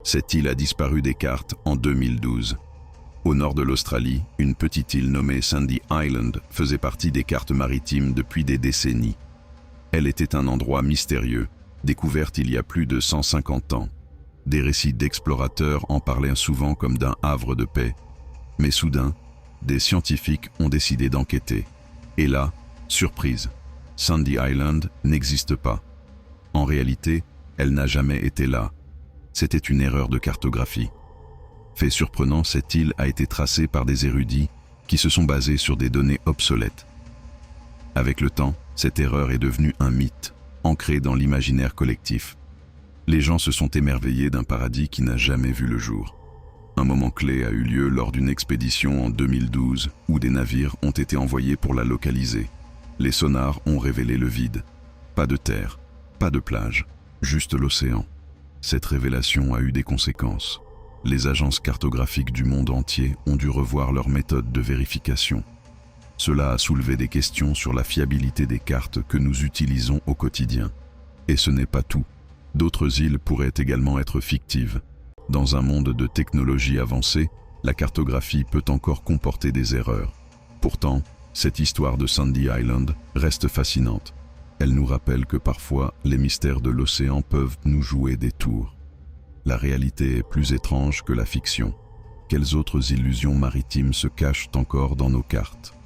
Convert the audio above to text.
Cette île a disparu des cartes en 2012. Au nord de l'Australie, une petite île nommée Sandy Island faisait partie des cartes maritimes depuis des décennies. Elle était un endroit mystérieux, découverte il y a plus de 150 ans. Des récits d'explorateurs en parlaient souvent comme d'un havre de paix. Mais soudain, des scientifiques ont décidé d'enquêter. Et là, surprise, Sandy Island n'existe pas. En réalité, elle n'a jamais été là. C'était une erreur de cartographie. Fait surprenant, cette île a été tracée par des érudits qui se sont basés sur des données obsolètes. Avec le temps, cette erreur est devenue un mythe, ancré dans l'imaginaire collectif. Les gens se sont émerveillés d'un paradis qui n'a jamais vu le jour. Un moment clé a eu lieu lors d'une expédition en 2012 où des navires ont été envoyés pour la localiser. Les sonars ont révélé le vide. Pas de terre, pas de plage, juste l'océan. Cette révélation a eu des conséquences. Les agences cartographiques du monde entier ont dû revoir leurs méthodes de vérification. Cela a soulevé des questions sur la fiabilité des cartes que nous utilisons au quotidien. Et ce n'est pas tout. D'autres îles pourraient également être fictives. Dans un monde de technologie avancée, la cartographie peut encore comporter des erreurs. Pourtant, cette histoire de Sandy Island reste fascinante. Elle nous rappelle que parfois, les mystères de l'océan peuvent nous jouer des tours. La réalité est plus étrange que la fiction. Quelles autres illusions maritimes se cachent encore dans nos cartes ?